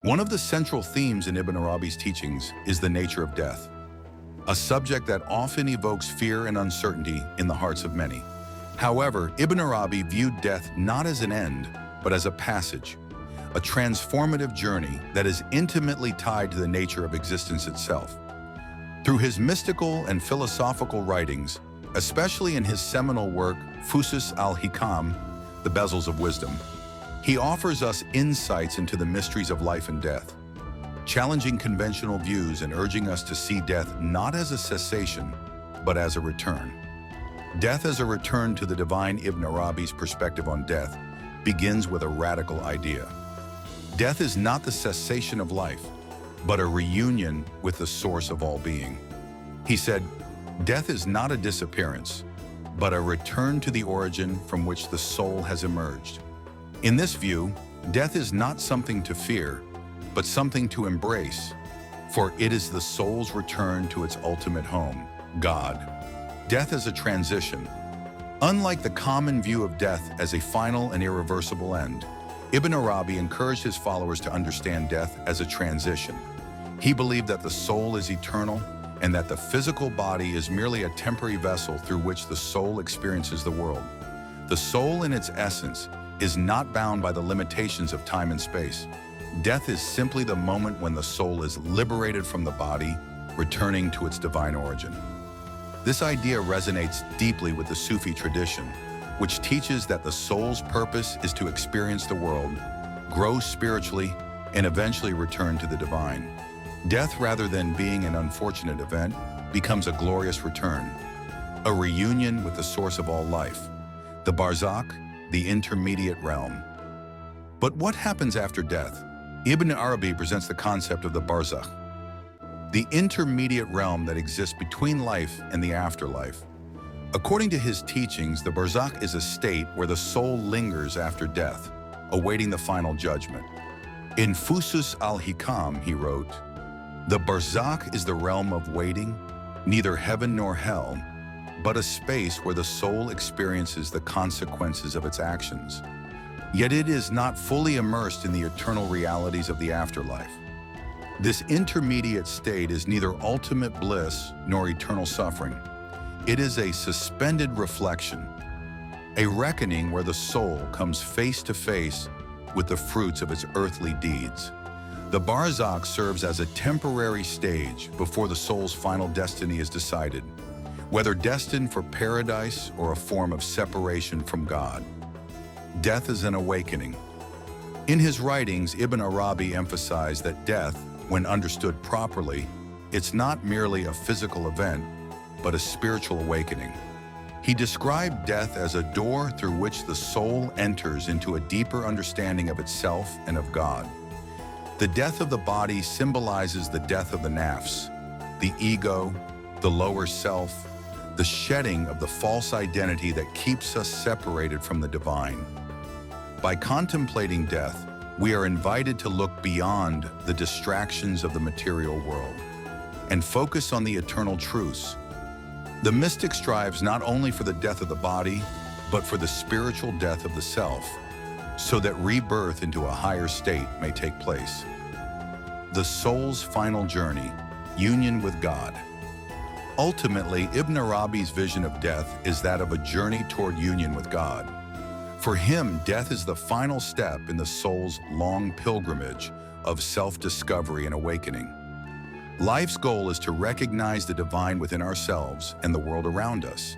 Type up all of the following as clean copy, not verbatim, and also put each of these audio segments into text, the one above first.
One of the central themes in Ibn Arabi's teachings is the nature of death, a subject that often evokes fear and uncertainty in the hearts of many. However, Ibn Arabi viewed death not as an end, but as a passage, a transformative journey that is intimately tied to the nature of existence itself. Through his mystical and philosophical writings, especially in his seminal work, Fusus al-Hikam, the Bezels of Wisdom, he offers us insights into the mysteries of life and death, challenging conventional views and urging us to see death not as a cessation, but as a return. Death as a return to the divine. Ibn Arabi's perspective on death begins with a radical idea. Death is not the cessation of life, but a reunion with the source of all being. He said, death is not a disappearance, but a return to the origin from which the soul has emerged. In this view, death is not something to fear, but something to embrace, for it is the soul's return to its ultimate home, God. Death is a transition. Unlike the common view of death as a final and irreversible end, Ibn Arabi encouraged his followers to understand death as a transition. He believed that the soul is eternal and that the physical body is merely a temporary vessel through which the soul experiences the world. The soul in its essence is not bound by the limitations of time and space. Death is simply the moment when the soul is liberated from the body, returning to its divine origin. This idea resonates deeply with the Sufi tradition, which teaches that the soul's purpose is to experience the world, grow spiritually, and eventually return to the divine. Death, rather than being an unfortunate event, becomes a glorious return, a reunion with the source of all life, the Barzakh, the intermediate realm. But what happens after death? Ibn Arabi presents the concept of the Barzakh, the intermediate realm that exists between life and the afterlife. According to his teachings, the Barzakh is a state where the soul lingers after death, awaiting the final judgment. In Fusus al-Hikam, he wrote, "The Barzakh is the realm of waiting, neither heaven nor hell, but a space where the soul experiences the consequences of its actions. Yet it is not fully immersed in the eternal realities of the afterlife. This intermediate state is neither ultimate bliss nor eternal suffering. It is a suspended reflection, a reckoning where the soul comes face to face with the fruits of its earthly deeds. The Barzakh serves as a temporary stage before the soul's final destiny is decided, whether destined for paradise or a form of separation from God. Death is an awakening." In his writings, Ibn Arabi emphasized that death, when understood properly, it's not merely a physical event, but a spiritual awakening. He described death as a door through which the soul enters into a deeper understanding of itself and of God. The death of the body symbolizes the death of the nafs, the ego, the lower self, the shedding of the false identity that keeps us separated from the divine. By contemplating death, we are invited to look beyond the distractions of the material world and focus on the eternal truths. The mystic strives not only for the death of the body, but for the spiritual death of the self, so that rebirth into a higher state may take place. The soul's final journey, union with God. Ultimately, Ibn Arabi's vision of death is that of a journey toward union with God. For him, death is the final step in the soul's long pilgrimage of self-discovery and awakening. Life's goal is to recognize the divine within ourselves and the world around us,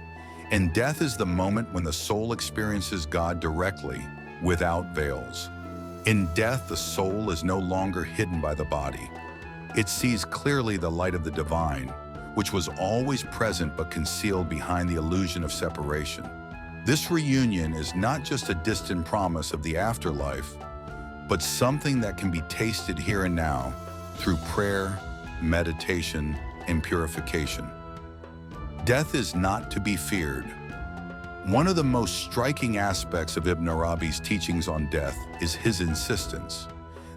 and death is the moment when the soul experiences God directly, without veils. In death, the soul is no longer hidden by the body. It sees clearly the light of the divine, which was always present but concealed behind the illusion of separation. This reunion is not just a distant promise of the afterlife, but something that can be tasted here and now through prayer, meditation, and purification. Death is not to be feared. One of the most striking aspects of Ibn Arabi's teachings on death is his insistence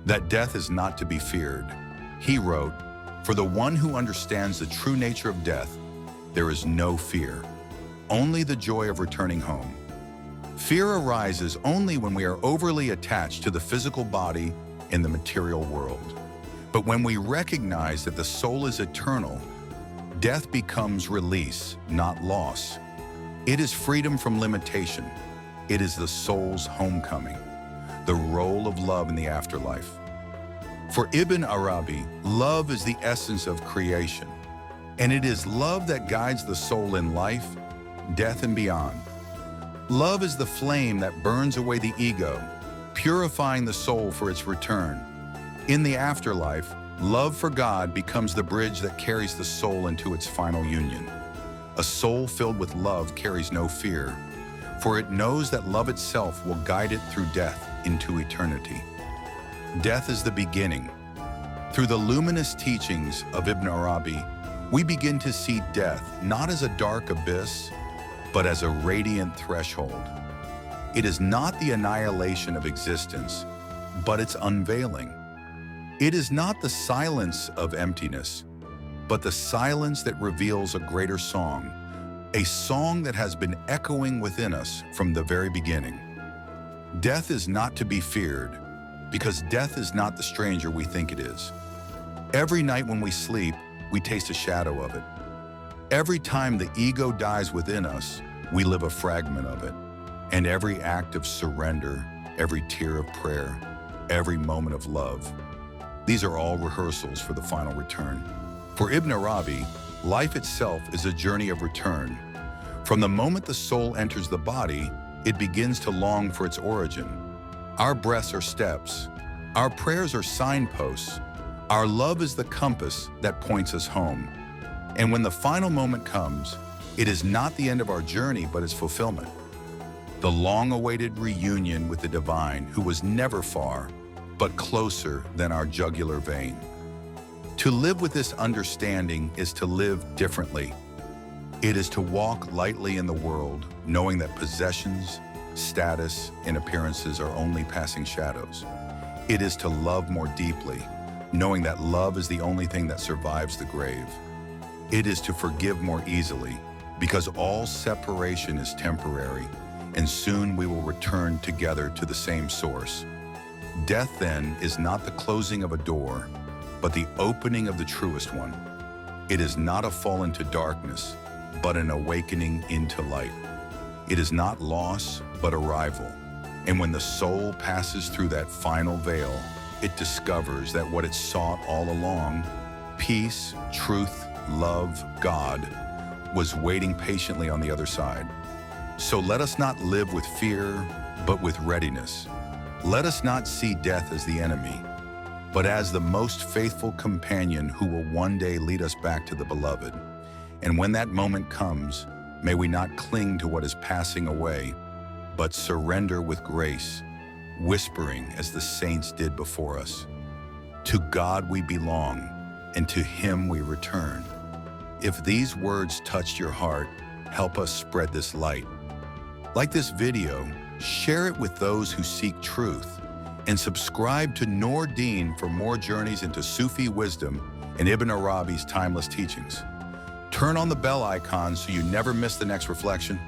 that death is not to be feared. He wrote, "For the one who understands the true nature of death, there is no fear, only the joy of returning home. Fear arises only when we are overly attached to the physical body in the material world. But when we recognize that the soul is eternal, death becomes release, not loss. It is freedom from limitation. It is the soul's homecoming, the role of love in the afterlife. For Ibn Arabi, love is the essence of creation, and it is love that guides the soul in life, death, and beyond. Love is the flame that burns away the ego, purifying the soul for its return. In the afterlife, love for God becomes the bridge that carries the soul into its final union. A soul filled with love carries no fear, for it knows that love itself will guide it through death into eternity. Death is the beginning. Through the luminous teachings of Ibn Arabi, we begin to see death not as a dark abyss, but as a radiant threshold. It is not the annihilation of existence, but its unveiling. It is not the silence of emptiness, but the silence that reveals a greater song, a song that has been echoing within us from the very beginning. Death is not to be feared, because death is not the stranger we think it is. Every night when we sleep, we taste a shadow of it. Every time the ego dies within us, we live a fragment of it. And every act of surrender, every tear of prayer, every moment of love, these are all rehearsals for the final return. For Ibn Arabi, life itself is a journey of return. From the moment the soul enters the body, it begins to long for its origin. Our breaths are steps. Our prayers are signposts. Our love is the compass that points us home. And when the final moment comes, it is not the end of our journey, but its fulfillment. The long-awaited reunion with the divine, who was never far, but closer than our jugular vein. To live with this understanding is to live differently. It is to walk lightly in the world, knowing that possessions, status, and appearances are only passing shadows. It is to love more deeply, knowing that love is the only thing that survives the grave. It is to forgive more easily, because all separation is temporary, and soon we will return together to the same source. Death, then, is not the closing of a door, but the opening of the truest one. It is not a fall into darkness, but an awakening into light. It is not loss, but arrival. And when the soul passes through that final veil, it discovers that what it sought all along, peace, truth, love, God, was waiting patiently on the other side. So let us not live with fear, but with readiness. Let us not see death as the enemy, but as the most faithful companion who will one day lead us back to the beloved. And when that moment comes, may we not cling to what is passing away, but surrender with grace, whispering as the saints did before us. To God we belong, and to Him we return. If these words touched your heart, help us spread this light. Like this video, share it with those who seek truth, and subscribe to NoorDeen for more journeys into Sufi wisdom and Ibn Arabi's timeless teachings. Turn on the bell icon so you never miss the next reflection.